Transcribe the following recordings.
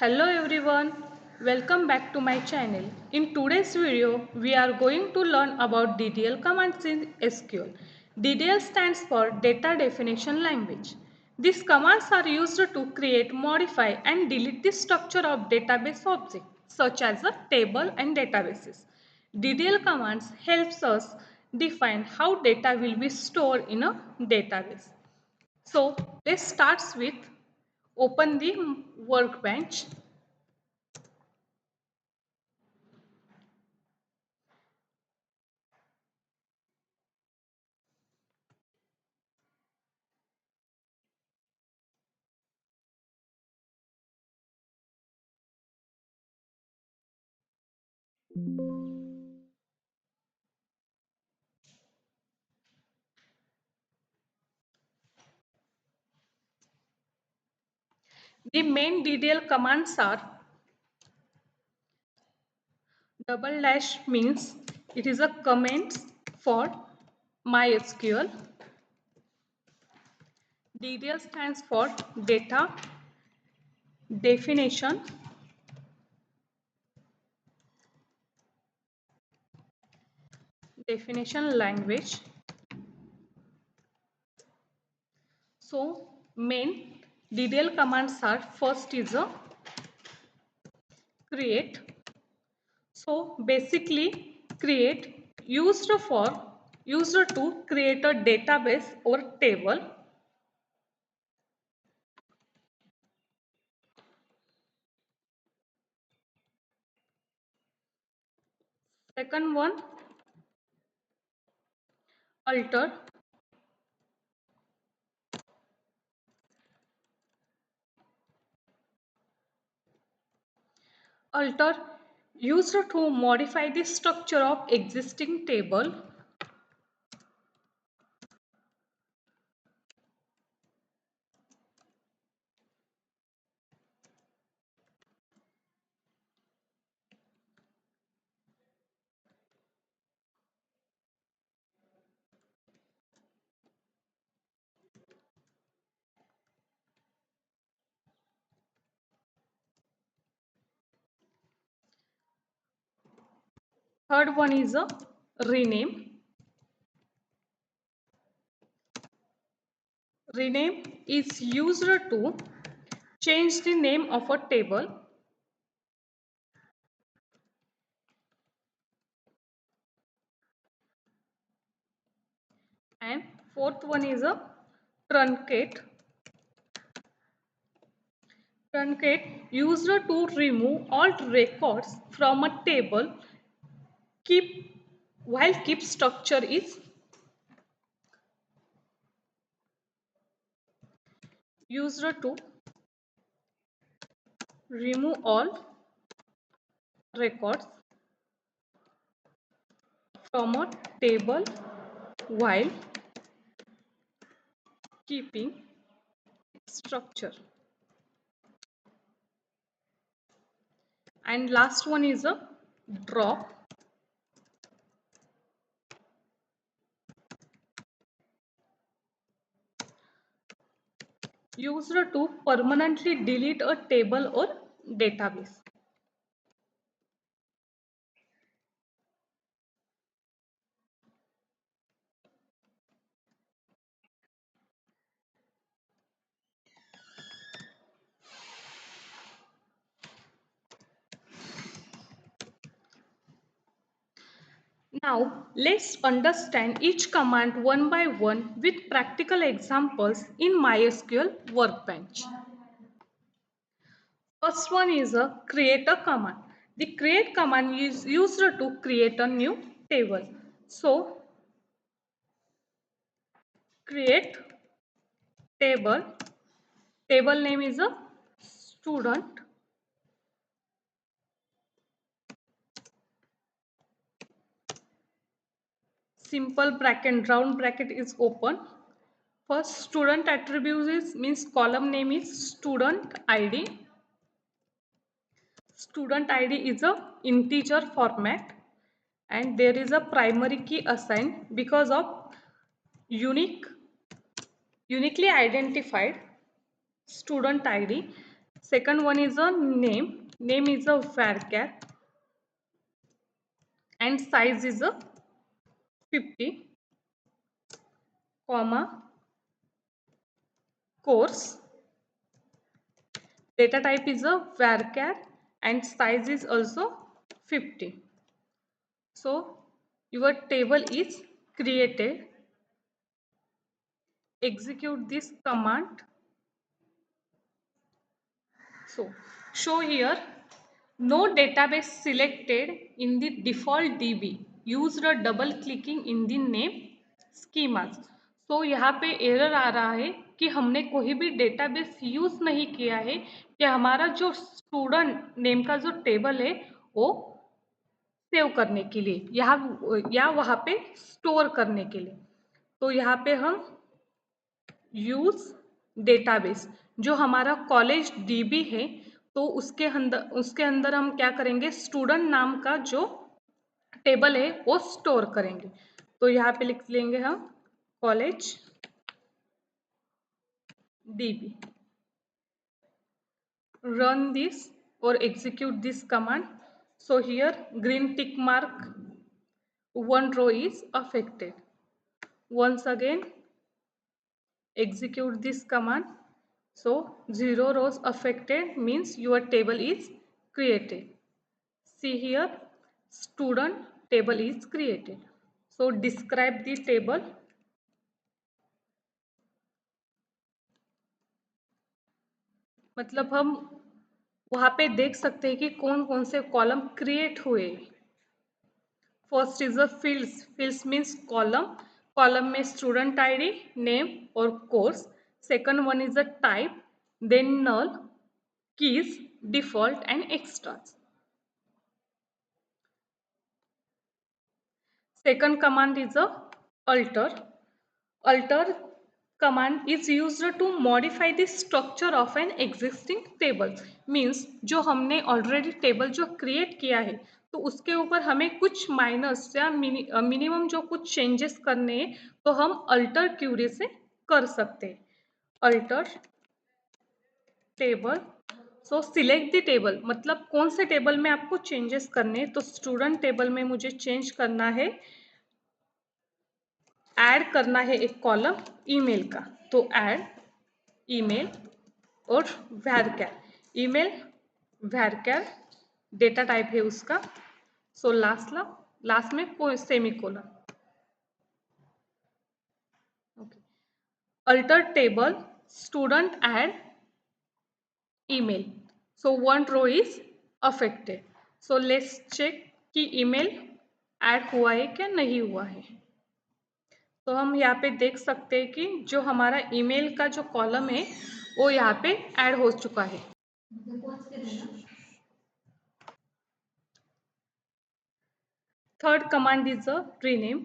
Hello everyone, welcome back to my channel. In today's video, we are going to learn about DDL commands in SQL. DDL stands for Data Definition Language. These commands are used to create, modify and delete the structure of database objects such as a table and databases. DDL commands helps us define how data will be stored in a database. So let's start with open the workbench. The main DDL commands are double dash means it is a command for MySQL. DDL stands for data definition. Definition language. So main DDL commands are first is a create. So basically create used to create a database or table. Second one alter. Alter used to modify the structure of existing table. Third one is a rename. Rename is used to change the name of a table. And fourth one is a truncate. Truncate used to remove all records from a table keep while keep structure is used to remove all records from a table while keeping structure. And last one is a drop. Used to permanently delete a table or database. Now let's understand each command one by one with practical examples in MySQL Workbench. First one is a create a command. The create command is used to create a new table. So create table. Table name is a student. Simple bracket, round bracket is open. First student attribute is means column name is student ID. Student ID is a integer format and there is a primary key assigned because of uniquely identified student ID. second one is a name is a varchar and size is a 50, comma, course, data type is a varchar and size is also 50. So your table is created. Execute this command. So show here no database selected in the default DB. Used a double clicking in the name schemas. तो यहाँ पे error आ रहा है कि हमने कोई भी database use नहीं किया है कि हमारा जो स्टूडेंट नेम का जो टेबल है वो सेव करने के लिए या वहाँ पे स्टोर करने के लिए। तो यहाँ पे हम यूज डेटाबेस जो हमारा कॉलेज डीबी है तो उसके अंदर हम क्या करेंगे स्टूडेंट नाम का जो टेबल है वो स्टोर करेंगे। तो यहाँ पे लिख लेंगे हम college dB. Run this or execute this command. So here green tick mark, one row is affected. Once again execute this command. So 0 rows affected means your table is created. See here student table is created. So describe the table. मतलब हम वहाँ पे देख सकते हैं कि कौन कौन से कॉलम क्रिएट हुए। First is a fields means column में स्टूडेंट आईडी नेम और कोर्स। Second one is a type then null keys default and extras. Second command is a alter. Alter command is used to modify the structure of an existing table. Means जो हमने already table जो create किया है तो उसके ऊपर हमें कुछ माइनस या मिनिमम जो कुछ चेंजेस करने हैं तो हम अल्टर क्यूरी से कर सकते हैं। Alter table. So select the table मतलब कौन से टेबल में आपको चेंजेस करने हैं। तो स्टूडेंट टेबल में मुझे चेंज करना है, ऐड करना है एक कॉलम ईमेल का। तो ऐड ईमेल और varchar email varchar data type है उसका। सो लास्ट में कोई semicolon. Okay alter table student add email. So one row is affected. So let's check कि ईमेल ऐड हुआ है क्या नहीं हुआ है। तो हम यहाँ पे देख सकते हैं कि जो हमारा ईमेल का जो कॉलम है वो यहाँ पे ऐड हो चुका है। Third command is a rename.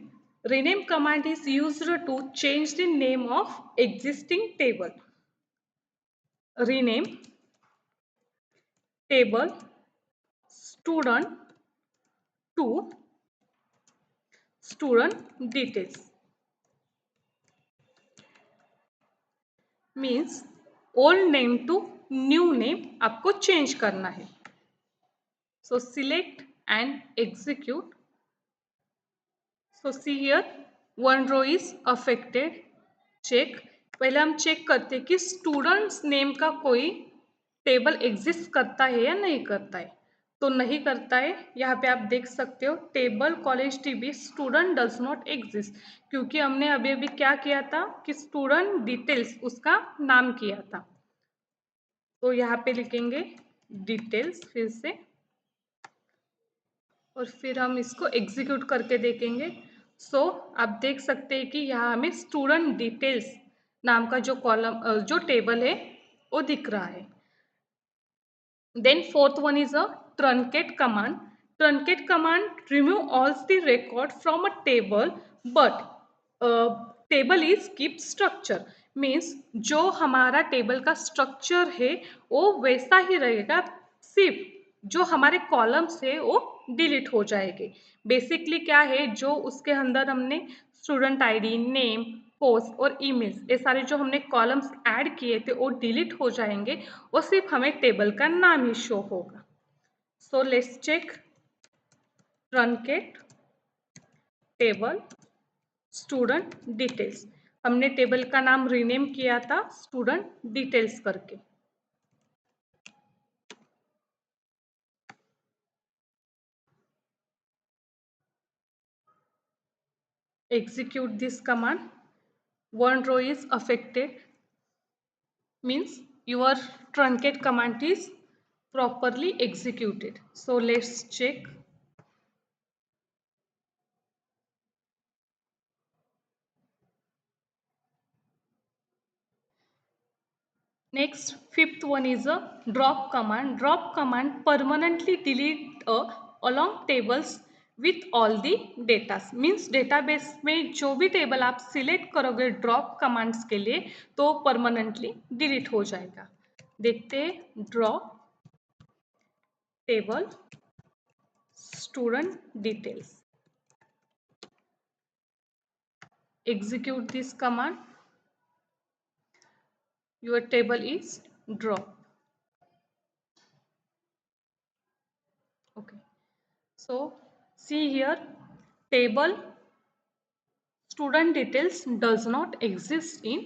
Rename command is used to change the name of existing table. Rename table student to student details. Means old name to new name आपको change करना है। So select and execute. So see here one row is affected. Check। पहले हम check करते हैं कि students name का कोई टेबल एग्जिस्ट करता है या नहीं करता है। तो नहीं करता है। यहाँ पे आप देख सकते हो table college TB student does not exist क्योंकि हमने अभी अभी क्या किया था कि स्टूडेंट डिटेल्स उसका नाम किया था। तो यहाँ पे लिखेंगे डिटेल्स फिर से और फिर हम इसको एग्जीक्यूट करके देखेंगे। सो आप देख सकते हैं कि यहाँ हमें स्टूडेंट डिटेल्स नाम का जो कॉलम जो टेबल है वो दिख रहा है। Then fourth one is a truncate command. Truncate command remove all the record from a table but table is keep structure. Means जो हमारा टेबल का स्ट्रक्चर है वो वैसा ही रहेगा, सिर्फ जो हमारे कॉलम्स है वो डिलीट हो जाएंगे। बेसिकली क्या है जो उसके अंदर हमने स्टूडेंट आईडी नेम पोस्ट और ईमेल्स, ये सारे जो हमने कॉलम्स ऐड किए थे वो डिलीट हो जाएंगे और सिर्फ हमें टेबल का नाम ही शो होगा। So let's check truncate table student details. हमने टेबल का नाम रीनेम किया था स्टूडेंट डिटेल्स करके। Execute this command. One row is affected, means your truncate command is properly executed. So let's check. Next, fifth one is a drop command. Drop command permanently delete along tables with all the data. Means database में जो भी table आप select करोगे drop commands के लिए तो permanently delete हो जाएगा। देखते drop table student details. Execute this command. Your table is drop. Okay. So see here, table student details does not exist in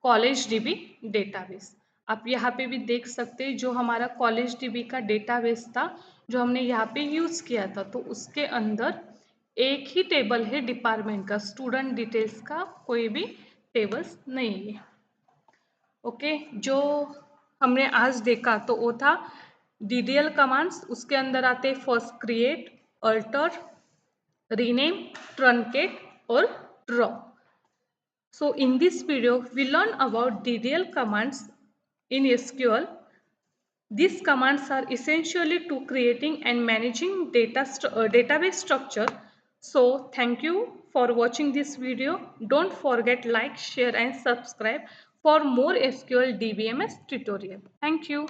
CollegeDB database. आप यहाँ पे भी देख सकते हैं जो हमारा CollegeDB का डेटाबेस था जो हमने यहाँ पे यूज़ किया था तो उसके अंदर एक ही टेबल है डिपार्टमेंट का, स्टूडेंट डिटेल्स का कोई भी टेबल्स नहीं है। ओके जो हमने आज देखा तो वो था DDL कमांड्स, उसके अंदर आते first create, alter, rename, truncate और drop. So in this video we learn about DDL commands in SQL. These commands are essentially to creating and managing database structure. So thank you for watching this video. Don't forget like, share and subscribe for more SQL DBMS tutorial. Thank you.